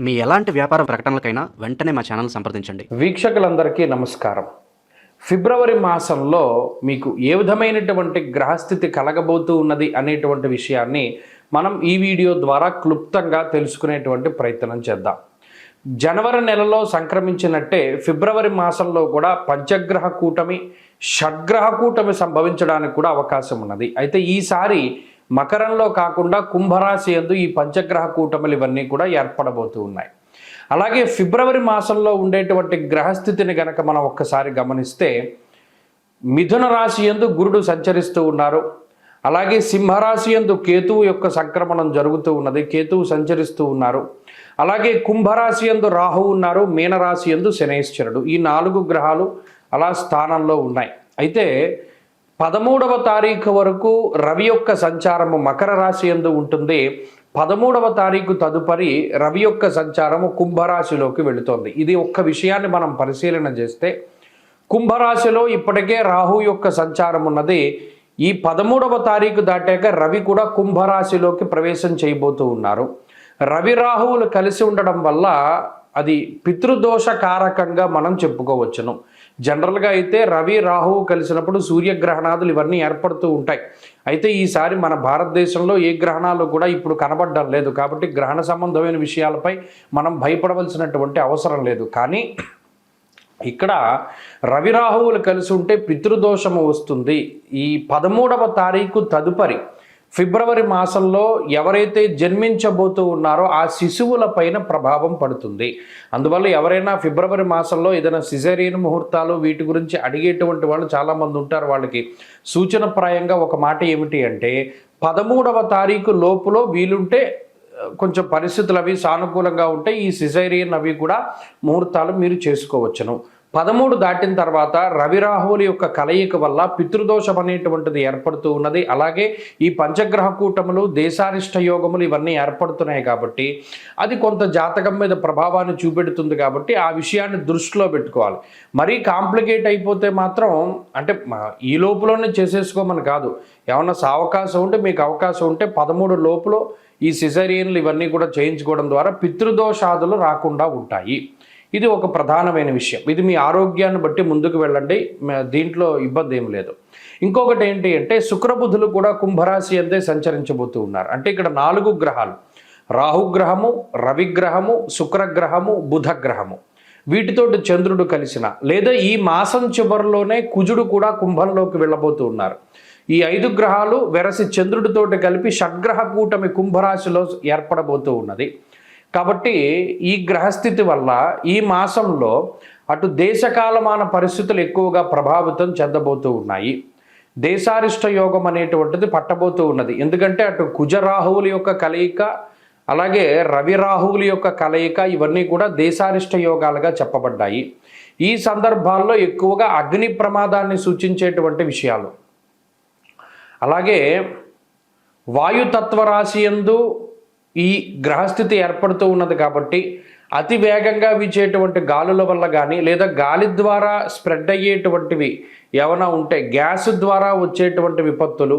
మీ ఎలాంటి వ్యాపార ప్రకటనలకైనా వెంటనే మా ఛానల్ సంప్రదించండి. వీక్షకులందరికీ నమస్కారం. ఫిబ్రవరి మాసంలో మీకు ఏ విధమైనటువంటి గ్రహస్థితి కలగబోతూ ఉన్నది అనేటువంటి విషయాన్ని మనం ఈ వీడియో ద్వారా క్లుప్తంగా తెలుసుకునేటువంటి ప్రయత్నం చేద్దాం. జనవరి నెలలో సంక్రమించినట్టే ఫిబ్రవరి మాసంలో కూడా పంచగ్రహ కూటమి, షడ్గ్రహ కూటమి సంభవించడానికి కూడా అవకాశం ఉన్నది. అయితే ఈసారి మకరంలో కాకుండా కుంభరాశి యందు ఈ పంచగ్రహ కూటములు ఇవన్నీ కూడా ఏర్పడబోతూ ఉన్నాయి. అలాగే ఫిబ్రవరి మాసంలో ఉండేటువంటి గ్రహస్థితిని గనక మనం ఒక్కసారి గమనిస్తే మిథున రాశి యందు గురుడు సంచరిస్తూ ఉన్నారు. అలాగే సింహరాశి యందు కేతువు యొక్క సంక్రమణం జరుగుతూ ఉన్నది, కేతువు సంచరిస్తూ ఉన్నారు. అలాగే కుంభరాశి యందు రాహువు ఉన్నారు, మీనరాశి యందు శనైశ్వరుడు. ఈ 4 గ్రహాలు అలా స్థానంలో ఉన్నాయి. అయితే 13వ తారీఖు వరకు రవి యొక్క సంచారము మకర రాశి యందు ఉంటుంది. 13వ తారీఖు తదుపరి రవి యొక్క సంచారము కుంభరాశిలోకి వెళుతోంది. ఇది ఒక్క విషయాన్ని మనం పరిశీలన చేస్తే కుంభరాశిలో ఇప్పటికే రాహు యొక్క సంచారం ఉన్నది. ఈ 13వ తారీఖు దాటాక రవి కూడా కుంభరాశిలోకి ప్రవేశం చేయబోతూ ఉన్నారు. రవి రాహువులు కలిసి ఉండడం వల్ల అది పితృదోష కారకంగా మనం చెప్పుకోవచ్చును. జనరల్గా అయితే రవి రాహువు కలిసినప్పుడు సూర్యగ్రహణాదులు ఇవన్నీ ఏర్పడుతూ ఉంటాయి. అయితే ఈసారి మన భారతదేశంలో ఏ గ్రహణాలు కూడా ఇప్పుడు కనబడడం లేదు. కాబట్టి గ్రహణ సంబంధమైన విషయాలపై మనం భయపడవలసినటువంటి అవసరం లేదు. కానీ ఇక్కడ రవి రాహువులు కలిసి ఉంటే పితృదోషము వస్తుంది. ఈ 13వ తారీఖు తదుపరి ఫిబ్రవరి మాసంలో ఎవరైతే జన్మించబోతూ ఉన్నారో ఆ శిశువుల పైన ప్రభావం పడుతుంది. అందువల్ల ఎవరైనా ఫిబ్రవరి మాసంలో ఏదైనా సిజేరియన్ ముహూర్తాలు వీటి గురించి అడిగేటువంటి వాళ్ళు చాలామంది ఉంటారు. వాళ్ళకి సూచనప్రాయంగా ఒక మాట ఏమిటి అంటే 13వ తారీఖు లోపులో వీలుంటే కొంచెం పరిస్థితులు అవి సానుకూలంగా ఉంటే ఈ సిజేరియన్ అవి కూడా ముహూర్తాలు మీరు చేసుకోవచ్చును. 13 దాటిన తర్వాత రవి రాహువుల యొక్క కలయిక వల్ల పితృదోషం అనేటువంటిది ఏర్పడుతూ ఉన్నది. అలాగే ఈ పంచగ్రహ కూటములు, దేశారిష్ట యోగములు ఇవన్నీ ఏర్పడుతున్నాయి కాబట్టి అది కొంత జాతకం మీద ప్రభావాన్ని చూపెడుతుంది. కాబట్టి ఆ విషయాన్ని దృష్టిలో పెట్టుకోవాలి. మరీ కాంప్లికేట్ అయిపోతే మాత్రం అంటే ఈ లోపులోనే చేసేసుకోమని కాదు. ఏమన్నా అవకాశం ఉంటే మీకు అవకాశం ఉంటే 13 లోపులో ఈ సిజేరియన్లు ఇవన్నీ కూడా చేయించుకోవడం ద్వారా పితృదోషాదులు రాకుండా ఉంటాయి. ఇది ఒక ప్రధానమైన విషయం. ఇది మీ ఆరోగ్యాన్ని బట్టి ముందుకు వెళ్ళండి, దీంట్లో ఇబ్బంది ఏం లేదు. ఇంకొకటి ఏంటి అంటే శుక్రబుధులు కూడా కుంభరాశి అంతే సంచరించబోతూ ఉన్నారు. అంటే ఇక్కడ 4 గ్రహాలు, రాహుగ్రహము, రవిగ్రహము, శుక్రగ్రహము, బుధగ్రహము, వీటితోటి చంద్రుడు కలిసిన లేదా ఈ మాసం చివరిలోనే కుజుడు కూడా కుంభంలోకి వెళ్ళబోతూ ఉన్నారు. ఈ 5 గ్రహాలు వెరసి చంద్రుడితోటి కలిపి షడ్గ్రహ కూటమి కుంభరాశిలో ఏర్పడబోతూ ఉన్నది. కాబట్టి ఈ గ్రహస్థితి వల్ల ఈ మాసంలో అటు దేశకాలమాన పరిస్థితులు ఎక్కువగా ప్రభావితం చెందబోతూ ఉన్నాయి. దేశారిష్ట యోగం అనేటువంటిది పట్టబోతూ ఉన్నది. ఎందుకంటే అటు కుజరాహువుల యొక్క కలయిక, అలాగే రవి రాహువుల యొక్క కలయిక ఇవన్నీ కూడా దేశారిష్ట యోగాలుగా చెప్పబడ్డాయి. ఈ సందర్భాల్లో ఎక్కువగా అగ్ని ప్రమాదాన్ని సూచించేటువంటి విషయాలు, అలాగే వాయుతత్వ రాశి యందు ఈ గ్రహస్థితి ఏర్పడుతూ ఉన్నది. కాబట్టి అతి వేగంగా వీచేటువంటి గాలుల వల్ల కానీ లేదా గాలి ద్వారా స్ప్రెడ్ అయ్యేటువంటివి ఏమైనా ఉంటే గ్యాస్ ద్వారా వచ్చేటువంటి విపత్తులు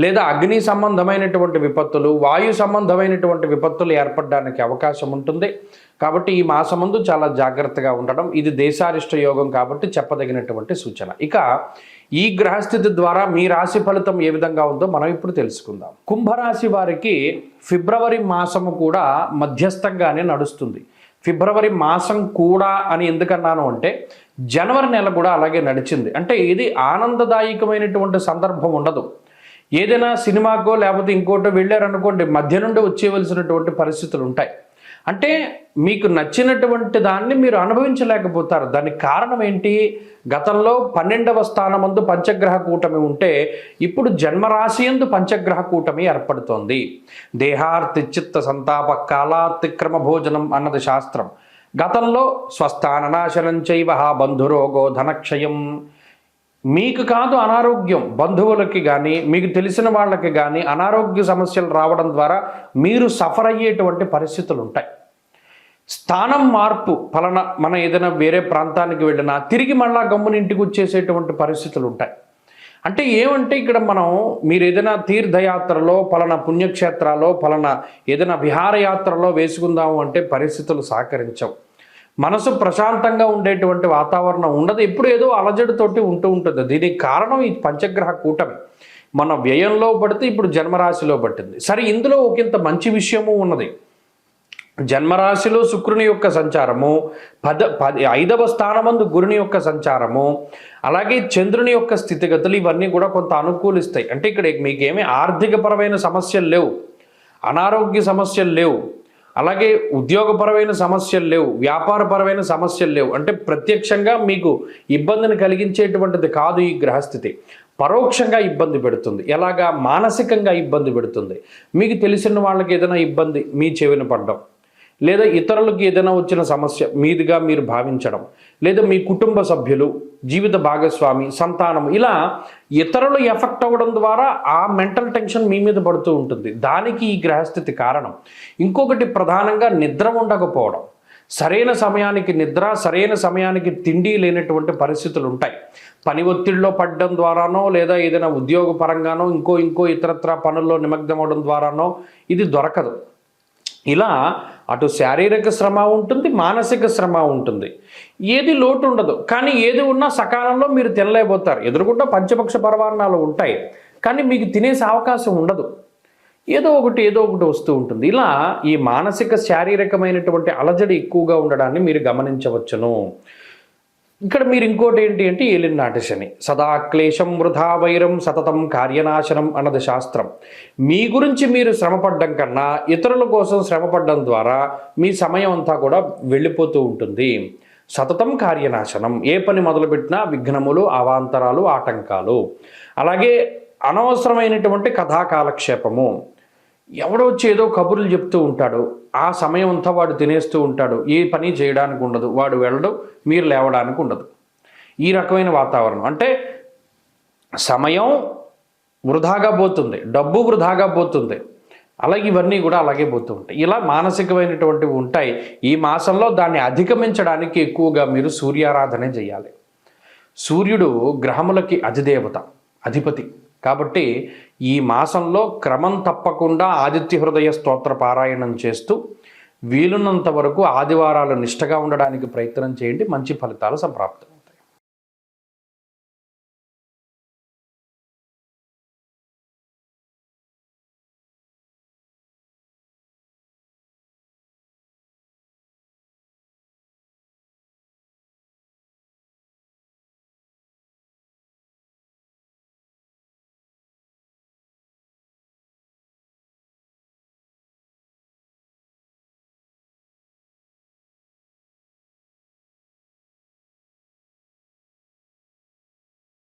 లేదా అగ్ని సంబంధమైనటువంటి విపత్తులు, వాయు సంబంధమైనటువంటి విపత్తులు ఏర్పడడానికి అవకాశం ఉంటుంది. కాబట్టి ఈ మాసమందు చాలా జాగ్రత్తగా ఉండడం, ఇది దేశారిష్ట యోగం కాబట్టి చెప్పదగినటువంటి సూచన. ఇక ఈ గ్రహస్థితి ద్వారా మీ రాశి ఫలితం ఏ విధంగా ఉందో మనం ఇప్పుడు తెలుసుకుందాం. కుంభరాశి వారికి ఫిబ్రవరి మాసము కూడా మధ్యస్థంగానే నడుస్తుంది. ఫిబ్రవరి మాసం కూడా అని ఎందుకన్నాను అంటే జనవరి నెల కూడా అలాగే నడిచింది. అంటే ఇది ఆనందదాయకమైనటువంటి సందర్భం ఉండదు. ఏదైనా సినిమాకో లేకపోతే ఇంకోటో వెళ్ళారనుకోండి, మధ్య నుండి వచ్చేవలసినటువంటి పరిస్థితులు ఉంటాయి. అంటే మీకు నచ్చినటువంటి దాన్ని మీరు అనుభవించలేకపోతారు. దానికి కారణం ఏంటి? గతంలో 12వ స్థానమందు పంచగ్రహ కూటమి ఉంటే ఇప్పుడు జన్మరాశి యందు పంచగ్రహ కూటమి ఏర్పడుతోంది. దేహార్తి చిత్త సంతాప కాలాతిక్రమ భోజనం అన్నది శాస్త్రం. గతంలో స్వస్థాన నాశనం చైవ బంధురోగో ధనక్షయం. మీకు కాదు అనారోగ్యం, బంధువులకి కానీ మీకు తెలిసిన వాళ్ళకి కానీ అనారోగ్య సమస్యలు రావడం ద్వారా మీరు సఫర్ అయ్యేటువంటి పరిస్థితులు ఉంటాయి. స్థానం మార్పు ఫలన మనం ఏదైనా వేరే ప్రాంతానికి వెళ్ళినా తిరిగి మళ్ళా గమ్మున ఇంటికి వచ్చేసేటువంటి పరిస్థితులు ఉంటాయి. అంటే ఏమంటే ఇక్కడ మనం మీరు ఏదైనా తీర్థయాత్రలో పలానా పుణ్యక్షేత్రాల్లో పలానా ఏదైనా విహారయాత్రలో వేసుకుందాము అంటే పరిస్థితులు సహకరించవు. మనసు ప్రశాంతంగా ఉండేటువంటి వాతావరణం ఉండదు, ఎప్పుడు ఏదో అలజడితోటి ఉంటూ ఉంటుంది. దీనికి కారణం ఈ పంచగ్రహ కూటమి. మన వ్యయంలో పడితే ఇప్పుడు జన్మరాశిలో పట్టింది. సరే, ఇందులో ఒకంత మంచి విషయము ఉన్నది. జన్మరాశిలో శుక్రుని యొక్క సంచారము, 5వ స్థానమందు గురుని యొక్క సంచారము, అలాగే చంద్రుని యొక్క స్థితిగతులు ఇవన్నీ కూడా కొంత అనుకూలిస్తాయి. అంటే ఇక్కడ మీకేమీ ఆర్థికపరమైన సమస్యలు లేవు, అనారోగ్య సమస్యలు లేవు, అలాగే ఉద్యోగపరమైన సమస్యలు లేవు, వ్యాపారపరమైన సమస్యలు లేవు. అంటే ప్రత్యక్షంగా మీకు ఇబ్బందిని కలిగించేటువంటిది కాదు ఈ గ్రహస్థితి. పరోక్షంగా ఇబ్బంది పెడుతుంది. ఎలాగా? మానసికంగా ఇబ్బంది పెడుతుంది. మీకు తెలిసిన వాళ్ళకి ఏదైనా ఇబ్బంది మీ చెవిన పడడం, లేదా ఇతరులకు ఏదైనా వచ్చిన సమస్య మీదుగా మీరు భావించడం, లేదా మీ కుటుంబ సభ్యులు, జీవిత భాగస్వామి, సంతానం, ఇలా ఇతరులు ఎఫెక్ట్ అవ్వడం ద్వారా ఆ మెంటల్ టెన్షన్ మీ మీద పడుతూ ఉంటుంది. దానికి ఈ గ్రహస్థితి కారణం. ఇంకొకటి ప్రధానంగా నిద్ర ఉండకపోవడం. సరైన సమయానికి నిద్ర, సరైన సమయానికి తిండి లేనటువంటి పరిస్థితులు ఉంటాయి. పని ఒత్తిడిలో పడడం ద్వారానో, లేదా ఏదైనా ఉద్యోగ పరంగానో, ఇంకో ఇతరత్ర పనుల్లో నిమగ్నం అవడం ద్వారానో ఇది దొరకదు. ఇలా అటు శారీరక శ్రమ ఉంటుంది, మానసిక శ్రమ ఉంటుంది. ఏది లోటు ఉండదు, కానీ ఏది ఉన్నా సకాలంలో మీరు తినలేకపోతారు. ఎదురుకుండా పంచపక్ష పరమాన్నాలు ఉంటాయి, కానీ మీకు తినేసే అవకాశం ఉండదు. ఏదో ఒకటి వస్తూ ఉంటుంది. ఇలా ఈ మానసిక శారీరకమైనటువంటి అలజడి ఎక్కువగా ఉండడాన్ని మీరు గమనించవచ్చును. ఇక్కడ మీరు ఇంకోటి ఏంటి అంటే ఏలినాటి శని. సదా క్లేశం వృధా వైరం సతతం కార్యనాశనం అన్నది శాస్త్రం. మీ గురించి మీరు శ్రమపడ్డం కన్నా ఇతరుల కోసం శ్రమపడ్డం ద్వారా మీ సమయం అంతా కూడా వెళ్ళిపోతూ ఉంటుంది. సతతం కార్యనాశనం. ఏ పని మొదలుపెట్టినా విఘ్నములు, అవాంతరాలు, ఆటంకాలు. అలాగే అనవసరమైనటువంటి కథాకాలక్షేపము. ఎవడో వచ్చి ఏదో కబుర్లు చెప్తూ ఉంటాడు, ఆ సమయం అంతా వాడు తినేస్తూ ఉంటాడు, ఏ పని చేయడానికి ఉండదు, వాడు వెళ్ళడం, మీరు లేవడానికి ఉండదు. ఈ రకమైన వాతావరణం. అంటే సమయం వృధాగా పోతుంది, డబ్బు వృధాగా పోతుంది, అలాగే ఇవన్నీ కూడా అలాగే పోతూ ఉంటాయి. ఇలా మానసికమైనటువంటివి ఉంటాయి. ఈ మాసంలో దాన్ని అధిగమించడానికి ఎక్కువగా మీరు సూర్యారాధనే చేయాలి. సూర్యుడు గ్రహములకి అధిదేవత, అధిపతి. కాబట్టి ఈ మాసంలో క్రమం తప్పకుండా ఆదిత్య హృదయ స్తోత్ర పారాయణం చేస్తూ వీలున్నంత వరకు ఆదివారాలు నిష్టగా ఉండడానికి ప్రయత్నం చేయండి. మంచి ఫలితాలు సంప్రాప్తం.